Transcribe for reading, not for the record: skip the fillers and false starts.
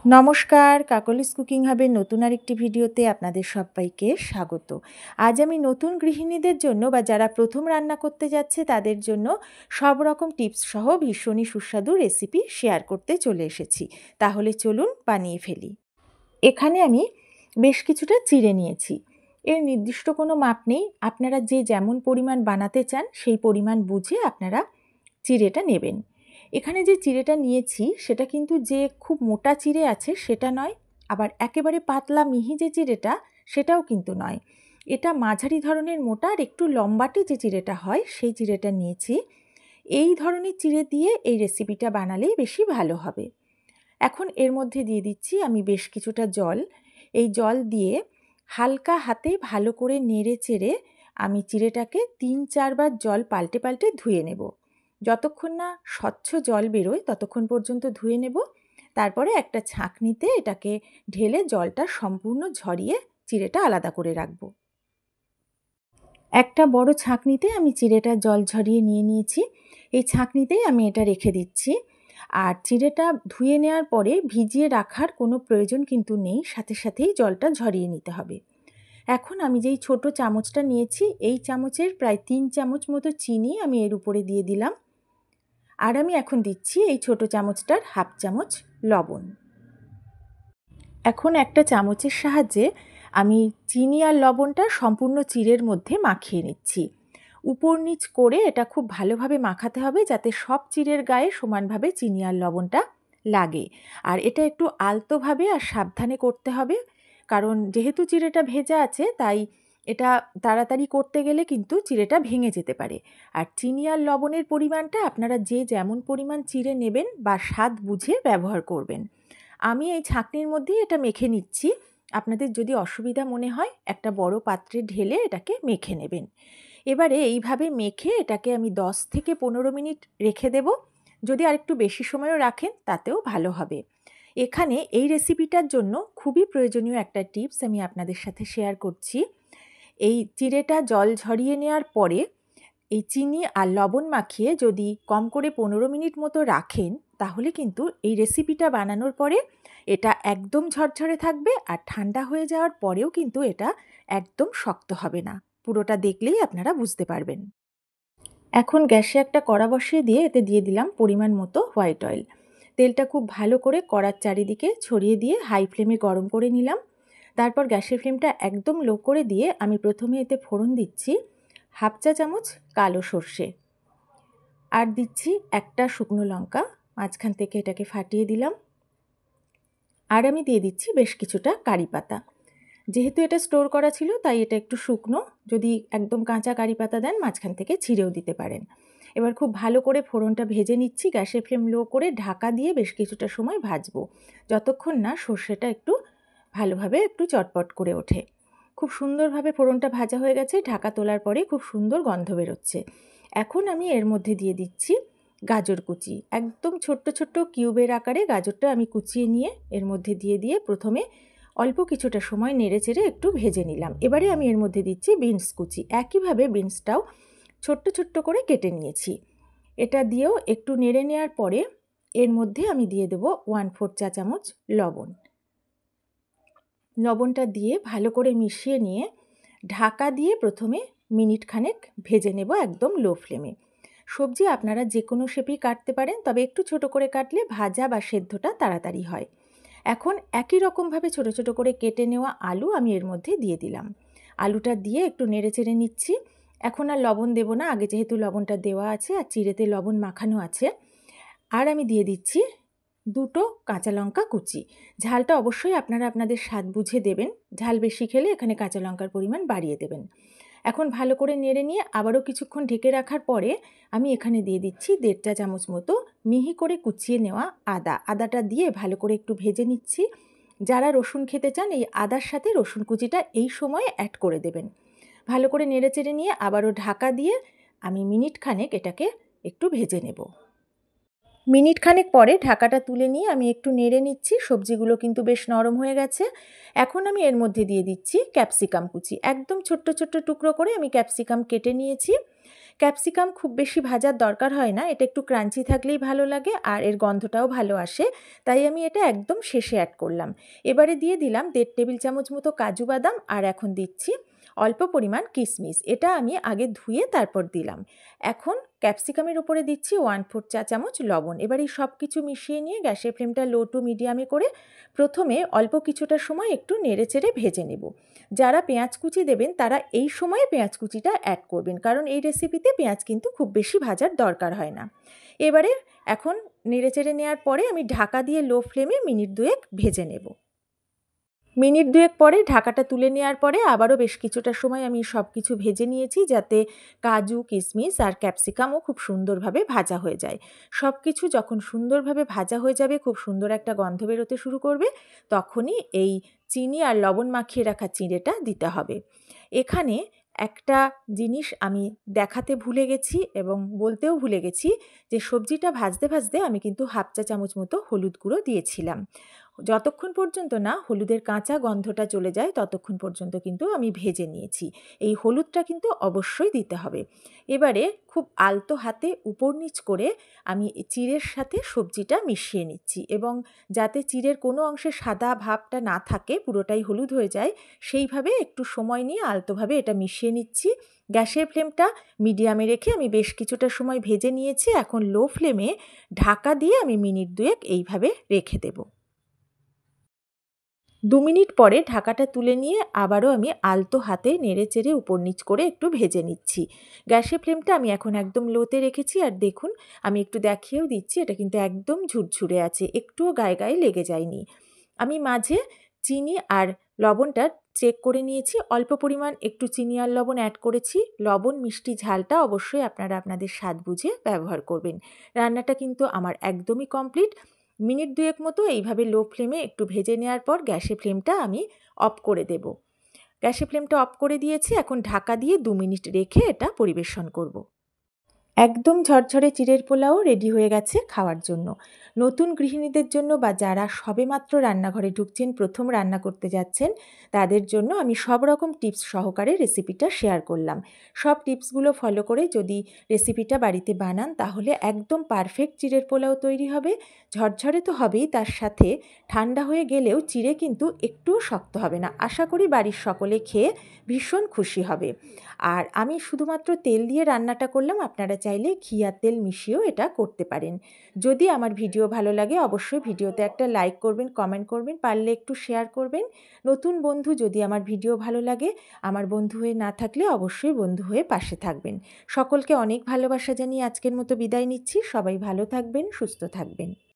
নমস্কার, কাকলিস কুকিং হাবের নতুন আরেকটি ভিডিওতে আপনাদের সবাইকে স্বাগত। আজ আমি নতুন গৃহিণীদের জন্য বা যারা প্রথম রান্না করতে যাচ্ছে তাদের জন্য সব রকম টিপস সহ ভীষণই সুস্বাদু রেসিপি শেয়ার করতে চলে এসেছি। তাহলে চলুন বানিয়ে ফেলি। এখানে আমি বেশ কিছুটা চিড়ে নিয়েছি। এর নির্দিষ্ট কোনো মাপ নেই, আপনারা যে যেমন পরিমাণ বানাতে চান সেই পরিমাণ বুঝে আপনারা চিড়েটা নেবেন। এখানে যে চিড়েটা নিয়েছি সেটা কিন্তু যে খুব মোটা চিড়ে আছে সেটা নয়, আবার একেবারে পাতলা মিহি যে চিড়েটা সেটাও কিন্তু নয়। এটা মাঝারি ধরনের মোটা আর একটু লম্বাটে যে চিড়েটা হয় সেই চিড়েটা নিয়েছি। এই ধরনের চিড়ে দিয়ে এই রেসিপিটা বানালেই বেশি ভালো হবে। এখন এর মধ্যে দিয়ে দিচ্ছি আমি বেশ কিছুটা জল। এই জল দিয়ে হালকা হাতে ভালো করে নেড়ে চেড়ে আমি চিড়েটাকে ৩-৪ বার জল পাল্টে পাল্টে ধুয়ে নেব। যতক্ষণ না স্বচ্ছ জল বেরোয় ততক্ষণ পর্যন্ত ধুয়ে নেব। তারপরে একটা ছাঁকনিতে এটাকে ঢেলে জলটা সম্পূর্ণ ঝরিয়ে চিড়েটা আলাদা করে রাখব। একটা বড় ছাঁকনিতে আমি চিড়েটা জল ঝরিয়ে নিয়ে নিয়েছি। এই ছাঁকনিতেই আমি এটা রেখে দিচ্ছি। আর চিড়েটা ধুয়ে নেওয়ার পরে ভিজিয়ে রাখার কোনো প্রয়োজন কিন্তু নেই, সাথে সাথেই জলটা ঝরিয়ে নিতে হবে। এখন আমি যেই ছোট চামচটা নিয়েছি এই চামচের প্রায় ৩ চামচ মতো চিনি আমি এর উপরে দিয়ে দিলাম। আর আমি এখন দিচ্ছি এই ছোট চামচটার হাফ চামচ লবণ। এখন একটা চামচের সাহায্যে আমি চিনি আর লবণটা সম্পূর্ণ চিড়ের মধ্যে মাখিয়ে নিচ্ছি। উপর নিচ করে এটা খুব ভালোভাবে মাখাতে হবে যাতে সব চিড়ের গায়ে সমানভাবে চিনি আর লবণটা লাগে। আর এটা একটু আলতোভাবে আর সাবধানে করতে হবে, কারণ যেহেতু চিড়েটা ভেজা আছে তাই এটা তাড়াতাড়ি করতে গেলে কিন্তু চিড়েটা ভেঙে যেতে পারে। আর চিনি আর লবণের পরিমাণটা আপনারা যে যেমন পরিমাণ চিড়ে নেবেন বা স্বাদ বুঝে ব্যবহার করবেন। আমি এই ছাঁকনির মধ্যেই এটা মেখে নিচ্ছি। আপনাদের যদি অসুবিধা মনে হয় একটা বড় পাত্রে ঢেলে এটাকে মেখে নেবেন। এবারে এইভাবে মেখে এটাকে আমি 10 থেকে 15 মিনিট রেখে দেব। যদি আরেকটু বেশি সময়ও রাখেন তাতেও ভালো হবে। এখানে এই রেসিপিটার জন্য খুবই প্রয়োজনীয় একটা টিপস আমি আপনাদের সাথে শেয়ার করছি। এই চিড়েটা জল ঝরিয়ে নেওয়ার পরে এই চিনি আর লবণ মাখিয়ে যদি কম করে 15 মিনিট মতো রাখেন তাহলে কিন্তু এই রেসিপিটা বানানোর পরে এটা একদম ঝরঝরে থাকবে আর ঠান্ডা হয়ে যাওয়ার পরেও কিন্তু এটা একদম শক্ত হবে না। পুরোটা দেখলেই আপনারা বুঝতে পারবেন। এখন গ্যাসে একটা কড়া বসিয়ে দিয়ে এতে দিয়ে দিলাম পরিমাণ মতো হোয়াইট অয়েল। তেলটা খুব ভালো করে কড়ার চারিদিকে ছড়িয়ে দিয়ে হাই ফ্লেমে গরম করে নিলাম। তারপর গ্যাসের ফ্লেমটা একদম লো করে দিয়ে আমি প্রথমে এতে ফোড়ন দিচ্ছি হাফ চা চামচ কালো সর্ষে, আর দিচ্ছি একটা শুকনো লঙ্কা, মাঝখান থেকে এটাকে ফাটিয়ে দিলাম। আর আমি দিয়ে দিচ্ছি বেশ কিছুটা কারি পাতা। যেহেতু এটা স্টোর করা ছিল তাই এটা একটু শুকনো, যদি একদম কাঁচা কারি পাতা দেন মাঝখান থেকে ছিঁড়েও দিতে পারেন। এবার খুব ভালো করে ফোড়নটা ভেজে নিচ্ছি, গ্যাসের ফ্লেম লো করে ঢাকা দিয়ে বেশ কিছুটা সময় ভাজবো, যতক্ষণ না সর্ষেটা একটু ভালোভাবে একটু চটপট করে ওঠে। খুব সুন্দরভাবে ফোড়নটা ভাজা হয়ে গেছে, ঢাকা তোলার পরে খুব সুন্দর গন্ধ বেরোচ্ছে। এখন আমি এর মধ্যে দিয়ে দিচ্ছি গাজর কুচি। একদম ছোট্ট ছোট্ট কিউবের আকারে গাজরটা আমি কুচিয়ে নিয়ে এর মধ্যে দিয়ে প্রথমে অল্প কিছুটা সময় নেড়ে চেড়ে একটু ভেজে নিলাম। এবারে আমি এর মধ্যে দিচ্ছি বিনস কুচি। একইভাবে বিনসটাও ছোট্ট ছোট্ট করে কেটে নিয়েছি। এটা দিয়েও একটু নেড়ে নেওয়ার পরে এর মধ্যে আমি দিয়ে দেবো 1/4 চা চামচ লবণ। লবণটা দিয়ে ভালো করে মিশিয়ে নিয়ে ঢাকা দিয়ে প্রথমে মিনিট খানেক ভেজে নেব একদম লো ফ্লেমে। সবজি আপনারা যে কোনো শেপেই কাটতে পারেন, তবে একটু ছোট করে কাটলে ভাজা বা সেদ্ধটা তাড়াতাড়ি হয়। এখন একই রকমভাবে ছোট ছোট করে কেটে নেওয়া আলু আমি এর মধ্যে দিয়ে দিলাম। আলুটা দিয়ে একটু নেড়ে চেড়ে নিচ্ছি। এখন আর লবণ দেব না, আগে যেহেতু লবণটা দেওয়া আছে আর চিড়েতে লবণ মাখানো আছে। আর আমি দিয়ে দিচ্ছি 2টো কাঁচা লঙ্কা কুচি। ঝালটা অবশ্যই আপনারা আপনাদের স্বাদ বুঝে দেবেন, ঝাল বেশি খেলে এখানে কাঁচা লঙ্কার পরিমাণ বাড়িয়ে দেবেন। এখন ভালো করে নেড়ে নিয়ে আবারও কিছুক্ষণ ঢেকে রাখার পরে আমি এখানে দিয়ে দিচ্ছি 1.5 চা চামচ মতো মিহি করে কুচিয়ে নেওয়া আদা। আদাটা দিয়ে ভালো করে একটু ভেজে নিচ্ছি। যারা রসুন খেতে চান এই আদার সাথে রসুন কুচিটা এই সময়ে অ্যাড করে দেবেন। ভালো করে নেড়ে চেড়ে নিয়ে আবারও ঢাকা দিয়ে আমি মিনিট খানেক এটাকে একটু ভেজে নেব। মিনিট খানেক পরে ঢাকাটা তুলে নিয়ে আমি একটু নেড়ে নিচ্ছি। সবজিগুলো কিন্তু বেশ নরম হয়ে গেছে। এখন আমি এর মধ্যে দিয়ে দিচ্ছি ক্যাপসিকাম কুচি। একদম ছোট্ট ছোট্ট টুকরো করে আমি ক্যাপসিকাম কেটে নিয়েছি। ক্যাপসিকাম খুব বেশি ভাজার দরকার হয় না, এটা একটু ক্রাঞ্চি থাকলেই ভালো লাগে আর এর গন্ধটাও ভালো আসে, তাই আমি এটা একদম শেষে অ্যাড করলাম। এবারে দিয়ে দিলাম 1.5 টেবিল চামচ মতো কাজু বাদাম আর এখন দিচ্ছি অল্প পরিমাণ কিশমিশ, এটা আমি আগে ধুয়ে তারপর দিলাম। এখন ক্যাপসিকামের উপরে দিচ্ছি 1/4 চা চামচ লবণ। এবার এই সব কিছু মিশিয়ে নিয়ে গ্যাসের ফ্লেমটা লো টু মিডিয়ামে করে প্রথমে অল্প কিছুটা সময় একটু নেড়েচেড়ে ভেজে নেব। যারা পেঁয়াজ কুচি দেবেন তারা এই সময়ে পেঁয়াজ কুচিটা অ্যাড করবেন, কারণ এই রেসিপিতে পেঁয়াজ কিন্তু খুব বেশি ভাজার দরকার হয় না। এবারে এখন নেড়েচেড়ে নেওয়ার পরে আমি ঢাকা দিয়ে লো ফ্লেমে মিনিট 2 ভেজে নেব। মিনিট 2 পরে ঢাকাটা তুলে নেওয়ার পরে আবারও বেশ কিছুটা সময় আমি সব কিছু ভেজে নিয়েছি, যাতে কাজু, কিশমিশ আর ক্যাপসিকামও খুব সুন্দরভাবে ভাজা হয়ে যায়। সব কিছু যখন সুন্দরভাবে ভাজা হয়ে যাবে, খুব সুন্দর একটা গন্ধ বেরোতে শুরু করবে, তখনই এই চিনি আর লবণ মাখিয়ে রাখা চিঁড়েটা দিতে হবে। এখানে একটা জিনিস আমি দেখাতে ভুলে গেছি এবং বলতেও ভুলে গেছি, যে সবজিটা ভাজতে ভাজতে আমি কিন্তু 1/2 চা চামচ মতো হলুদ গুঁড়ো দিয়েছিলাম। যতক্ষণ পর্যন্ত না হলুদের কাঁচা গন্ধটা চলে যায় ততক্ষণ পর্যন্ত কিন্তু আমি ভেজে নিয়েছি। এই হলুদটা কিন্তু অবশ্যই দিতে হবে। এবারে খুব আলতো হাতে উপর নিচ করে আমি চিঁড়ের সাথে সবজিটা মিশিয়ে নিচ্ছি, এবং যাতে চিঁড়ের কোনো অংশে সাদা ভাবটা না থাকে, পুরোটাই হলুদ হয়ে যায়, সেইভাবে একটু সময় নিয়ে আলতোভাবে এটা মিশিয়ে নিচ্ছি। গ্যাসের ফ্লেমটা মিডিয়ামে রেখে আমি বেশ কিছুটা সময় ভেজে নিয়েছি। এখন লো ফ্লেমে ঢাকা দিয়ে আমি মিনিট 2 এইভাবে রেখে দেব। 2 মিনিট পরে ঢাকাটা তুলে নিয়ে আবারও আমি আলতো হাতে নেড়েচেড়ে উপর নিচ করে একটু ভেজে নিচ্ছি। গ্যাসের ফ্লেমটা আমি এখন একদম লোতে রেখেছি, আর দেখুন আমি একটু দেখিয়েও দিচ্ছি, এটা কিন্তু একদম ঝুরঝুরে আছে, একটুও গায়ে গায়ে লেগে যায়নি। আমি মাঝে চিনি আর লবণটা চেক করে নিয়েছি, অল্প পরিমাণ একটু চিনি আর লবণ অ্যাড করেছি। লবণ, মিষ্টি, ঝালটা অবশ্যই আপনারা আপনাদের স্বাদ বুঝে ব্যবহার করবেন। রান্নাটা কিন্তু আমার একদমই কমপ্লিট। মিনিট 2 মতো এইভাবে লো ফ্লেমে একটু ভেজে নেওয়ার পর গ্যাসের ফ্লেমটা আমি অফ করে দেব। গ্যাসের ফ্লেমটা অফ করে দিয়েছি, এখন ঢাকা দিয়ে 2 মিনিট রেখে এটা পরিবেশন করব। একদম ঝরঝরে চিঁড়ের পোলাও রেডি হয়ে গেছে খাওয়ার জন্য। নতুন গৃহিণীদের জন্য বা যারা সবেমাত্র রান্নাঘরে ঢুকছেন, প্রথম রান্না করতে যাচ্ছেন, তাদের জন্য আমি সব রকম টিপস সহকারে রেসিপিটা শেয়ার করলাম। সব টিপসগুলো ফলো করে যদি রেসিপিটা বাড়িতে বানান, তাহলে একদম পারফেক্ট চিঁড়ের পোলাও তৈরি হবে। ঝরঝরে তো হবেই, তার সাথে ঠান্ডা হয়ে গেলেও চিঁড়ে কিন্তু একটুও শক্ত হবে না। আশা করি বাড়ির সকলে খেয়ে ভীষণ খুশি হবে। আর আমি শুধুমাত্র তেল দিয়ে রান্নাটা করলাম, আপনারা চাইলে ঘি আর তেল মিশিয়েও এটা করতে পারেন। যদি আমার ভিডিও ভালো লাগে অবশ্যই ভিডিওতে একটা লাইক করবেন, কমেন্ট করবেন, পারলে একটু শেয়ার করবেন। নতুন বন্ধু যদি আমার ভিডিও ভালো লাগে, আমার বন্ধু হয়ে না থাকলে অবশ্যই বন্ধু হয়ে পাশে থাকবেন। সকলকে অনেক ভালোবাসা জানিয়ে আজকের মতো বিদায় নিচ্ছি। সবাই ভালো থাকবেন, সুস্থ থাকবেন।